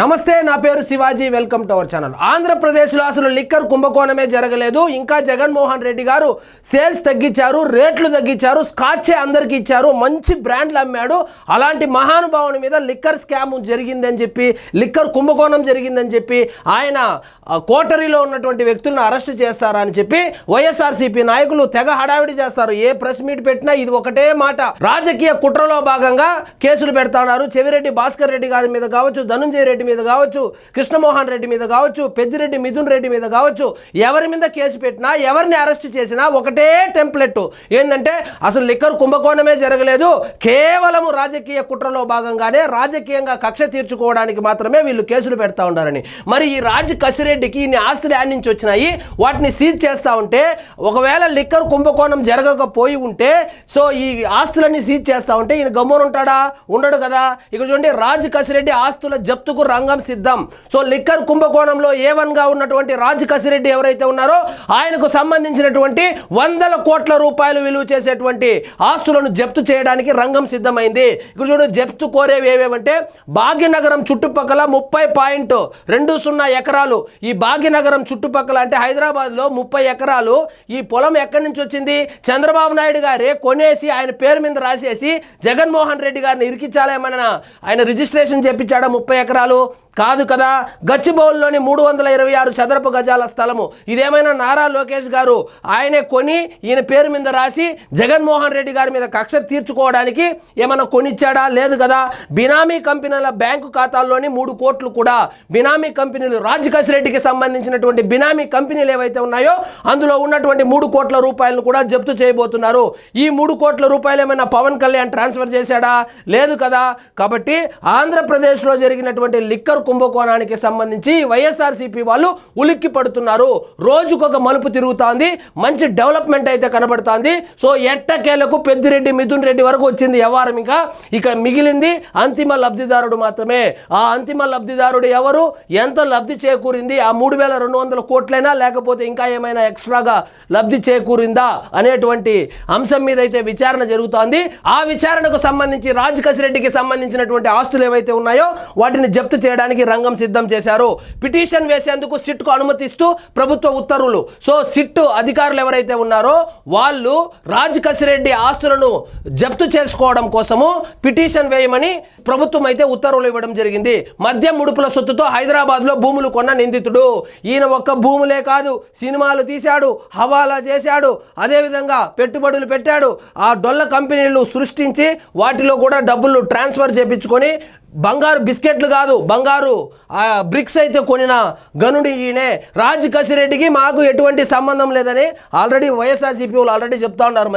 నమస్తే, నా పేరు Shivaji. Welcome to our channel. ఆంధ్రప్రదేశ్లో అసలు లిక్కర్ కుంభకోణమే జరగలేదు. ఇంకా జగన్మోహన్ రెడ్డి గారు సేల్స్ తగ్గించారు, రేట్లు తగ్గించారు, స్కాచే అందరికీ ఇచ్చారు, మంచి బ్రాండ్లు అమ్మాడు. అలాంటి మహానుభావుని మీద లిక్కర్ స్కామ్ జరిగిందని చెప్పి, లిక్కర్ కుంభకోణం జరిగిందని చెప్పి ఆయన కోటరీలో ఉన్నటువంటి వ్యక్తులను అరెస్ట్ చేస్తారా అని చెప్పి వైఎస్ఆర్సీపీ నాయకులు తెగ హడావిడి చేస్తారు. ఏ ప్రెస్ మీట్ పెట్టినా ఇది ఒకటే మాట. రాజకీయ కుట్రలో భాగంగా కేసులు పెడతాన్నారు. చెవిరెడ్డి భాస్కర్ రెడ్డి గారి మీద కావచ్చు, ధనుంజయ రెడ్డి మీద కావచ్చు, కృష్ణమోహన్ రెడ్డి మీద కావచ్చు, పెద్దిరెడ్డి మిథున్ రెడ్డి మీద కావచ్చు, ఎవరి మీద కేసు పెట్టినా, ఎవరిని అరెస్ట్ చేసినా ఒకటే టెంప్లెట్ ఏంటంటే అసలు లిక్కర్ కుంభకోణమే జరగలేదు, కేవలం రాజకీయ కుట్రలో భాగంగానే రాజకీయంగా కక్ష తీర్చుకోవడానికి మాత్రమే వీళ్ళు కేసులు పెడతా ఉండారని. మరి ఈ రాజ్ కసిరెడ్డికి ఇన్ని ఆస్తులు యాడ్ నుంచి వచ్చినాయి, వాటిని సీజ్ చేస్తూ ఉంటే, ఒకవేళ లిక్కర్ కుంభకోణం జరగకపోయి ఉంటే సో ఈ ఆస్తులన్నీ సీజ్ చేస్తూ ఉంటే ఈయన గమ్మున ఉంటాడా? ఉండడు కదా. ఇక చూడండి, రాజ్ కసిరెడ్డి ఆస్తుల జప్తుకు రంగం సిద్ధం. సో లిక్కర్ కుంభకోణంలో ఏవన్గా ఉన్నటువంటి రాజ్ కసిరెడ్డి ఎవరైతే ఉన్నారో ఆయనకు సంబంధించినటువంటి 100 కోట్ల రూపాయలు విలువ చేసేటువంటి ఆస్తులను జప్తు చేయడానికి రంగం సిద్ధమైంది. ఇక్కడ చూడండి, జప్తు కోరేవి ఏవేమంటే భాగ్యనగరం చుట్టుపక్కల 30.20 ఎకరాలు. ఈ భాగ్యనగరం చుట్టుపక్కల అంటే హైదరాబాద్లో 30 ఎకరాలు. ఈ పొలం ఎక్కడి నుంచి వచ్చింది? చంద్రబాబు నాయుడు గారే కొనేసి ఆయన పేరు మీద రాసేసి జగన్మోహన్ రెడ్డి గారిని ఇరికించాలేమన్నా ఆయన రిజిస్ట్రేషన్ చేపించాడా? 30 ఎకరాలు కాదు కదా. గచ్చిబౌలిలోని 326 చదరపు గజాల స్థలము. ఇదేమైనా నారా లోకేష్ గారు ఆయనే కొని ఈయన పేరు మీద రాసి జగన్మోహన్ రెడ్డి గారి మీద కక్ష తీర్చుకోవడానికి ఏమైనా కొనిచ్చాడా? లేదు కదా. బినామీ కంపెనీల బ్యాంకు ఖాతాల్లోని 3 కోట్లు కూడా బినామీ కంపెనీలు, రాజ్ కసిరెడ్డికి సంబంధించినటువంటి బినామీ కంపెనీలు ఏవైతే ఉన్నాయో అందులో ఉన్నటువంటి 3 కోట్ల రూపాయలను కూడా జప్తు చేయబోతున్నారు. ఈ 3 కోట్ల రూపాయలు ఏమైనా పవన్ కళ్యాణ్ ట్రాన్స్ఫర్ చేశాడా? లేదు కదా. కాబట్టి ఆంధ్రప్రదేశ్లో జరిగినటువంటి లిక్కర్ కుంభకోణానికి సంబంధించి వైఎస్ఆర్సీపీ వాళ్ళు ఉలిక్కి పడుతున్నారు. రోజుకొక మలుపు తిరుగుతోంది. మంచి డెవలప్మెంట్ అయితే కనబడుతోంది. సో ఎట్టకేలకు పెద్దిరెడ్డి మిథున్ రెడ్డి వరకు వచ్చింది వ్యవహారం. ఇక మిగిలింది అంతిమ లబ్ధిదారుడు మాత్రమే. ఆ అంతిమ లబ్ధిదారుడు ఎవరు, ఎంత లబ్ధి చేకూరింది, ఆ 3200 కోట్లైనా లేకపోతే ఇంకా ఏమైనా ఎక్స్ట్రాగా లబ్ధి చేకూరిందా అనేటువంటి అంశం మీద అయితే విచారణ జరుగుతోంది. ఆ విచారణకు సంబంధించి రాజ్ కసిరెడ్డికి సంబంధించినటువంటి ఆస్తులు ఏవైతే ఉన్నాయో వాటిని జప్తు చేయడానికి రంగం సిద్ధం చేశారు. పిటిషన్ వేసేందుకు సిట్కు అనుమతిస్తూ ప్రభుత్వ ఉత్తర్వులు. సో సిట్ అధికారులు ఎవరైతే ఉన్నారో వాళ్ళు రాజ్ కసిరెడ్డి ఆస్తులను జప్తు చేసుకోవడం కోసము పిటిషన్ వేయమని ప్రభుత్వం అయితే ఉత్తర్వులు ఇవ్వడం జరిగింది. మద్యం ముడుపుల సొత్తుతో హైదరాబాద్లో భూములు కొన్న నిందితుడు. ఈయన ఒక్క భూములే కాదు, సినిమాలు తీశాడు, హవాలా చేశాడు, అదేవిధంగా పెట్టుబడులు పెట్టాడు. ఆ డొల్ల కంపెనీలు సృష్టించి వాటిలో కూడా డబ్బులు ట్రాన్స్ఫర్ చేయించుకొని బంగారు బిస్కెట్లు కాదు, బంగారు బ్రిక్స్ అయితే కొనిన గనుడి ఈయనే. రాజ్ కసిరెడ్డికి మాకు ఎటువంటి సంబంధం లేదని ఆల్రెడీ వైఎస్ఆర్సీపీ వాళ్ళు ఆల్రెడీ చెప్తా ఉన్నారు.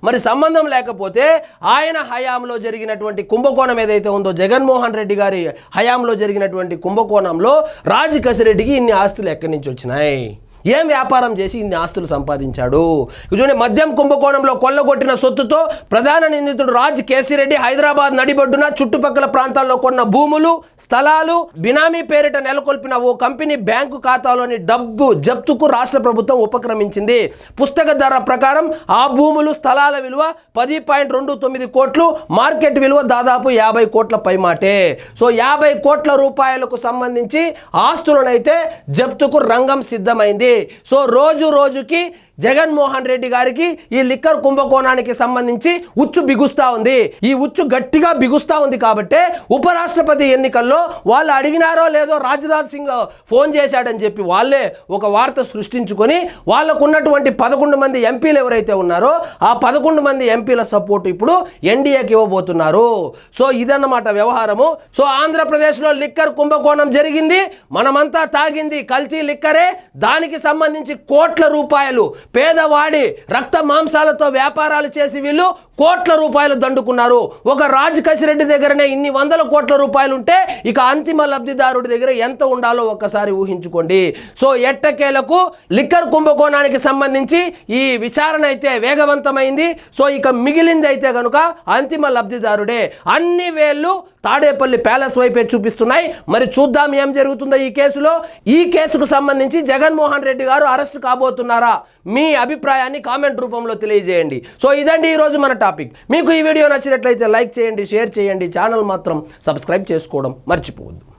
మరి సంబంధం లేకపోతే ఆయన హయాంలో జరిగినటువంటి కుంభకోణం ఏదైతే ఉందో, జగన్మోహన్ రెడ్డి గారి హయాంలో జరిగినటువంటి కుంభకోణంలో రాజ్ కసిరెడ్డికి ఇన్ని ఆస్తులు ఎక్కడి నుంచి వచ్చినాయి? ఏం వ్యాపారం చేసి ఇన్ని ఆస్తులు సంపాదించాడు? చూడండి, మద్యం కుంభకోణంలో కొల్లగొట్టిన సొత్తుతో ప్రధాన నిందితుడు రాజ్ కేసిరెడ్డి హైదరాబాద్ నడిబొడ్డున చుట్టుపక్కల ప్రాంతాల్లో కొన్న భూములు, స్థలాలు, బినామీ పేరిట నెలకొల్పిన ఓ కంపెనీ బ్యాంకు ఖాతాలోని డబ్బు జప్తుకు రాష్ట్ర ప్రభుత్వం ఉపక్రమించింది. పుస్తక ధర ప్రకారం ఆ భూములు, స్థలాల విలువ 10.29 కోట్లు, మార్కెట్ విలువ దాదాపు 50 కోట్ల పైమాటే. సో 50 కోట్ల రూపాయలకు సంబంధించి ఆస్తులనైతే జప్తుకు రంగం సిద్ధమైంది. సో రోజుకి జగన్మోహన్ రెడ్డి గారికి ఈ లిక్కర్ కుంభకోణానికి సంబంధించి ఉచ్చు బిగుస్తా ఉంది. ఈ ఉచ్చు గట్టిగా బిగుస్తా ఉంది కాబట్టి ఉపరాష్ట్రపతి ఎన్నికల్లో వాళ్ళు అడిగినారో లేదో రాజ్నాథ్ సింగ్ ఫోన్ చేశాడని చెప్పి వాళ్ళే ఒక వార్త సృష్టించుకొని వాళ్ళకు ఉన్నటువంటి 11 మంది ఎంపీలు ఎవరైతే ఉన్నారో ఆ 11 మంది ఎంపీల సపోర్ట్ ఇప్పుడు ఎన్డీఏకి ఇవ్వబోతున్నారు. సో ఇదన్నమాట వ్యవహారము. సో ఆంధ్రప్రదేశ్లో లిక్కర్ కుంభకోణం జరిగింది, మనమంతా తాగింది కల్తీ లిక్కరే. దానికి సంబంధించి కోట్ల రూపాయలు పేదవాడి రక్త మాంసాలతో వ్యాపారాలు చేసి వీళ్ళు కోట్ల రూపాయలు దండుకున్నారు. ఒక రాజ్ కసిరెడ్డి దగ్గరనే ఇన్ని 100 కోట్ల రూపాయలు ఉంటే ఇక అంతిమ లబ్ధిదారుడి దగ్గర ఎంత ఉండాలో ఒక్కసారి ఊహించుకోండి. సో ఎట్టకేలకు లిక్కర్ కుంభకోణానికి సంబంధించి ఈ విచారణ అయితే వేగవంతమైంది. సో ఇక మిగిలింది అయితే కనుక అంతిమ లబ్ధిదారుడే. అన్ని వేళ్ళు తాడేపల్లి ప్యాలెస్ వైపే చూపిస్తున్నాయి. మరి చూద్దాం ఏం జరుగుతుందో ఈ కేసులో. ఈ కేసుకు సంబంధించి జగన్మోహన్ రెడ్డి గారు అరెస్ట్ కాబోతున్నారా? మీ అభిప్రాయాన్ని కామెంట్ రూపంలో తెలియజేయండి. సో ఇదండి ఈరోజు మన టాపిక్. మీకు ఈ వీడియో నచ్చినట్లయితే లైక్ చేయండి, షేర్ చేయండి, ఛానల్ మాత్రం సబ్స్క్రైబ్ చేసుకోవడం మర్చిపోవద్దు.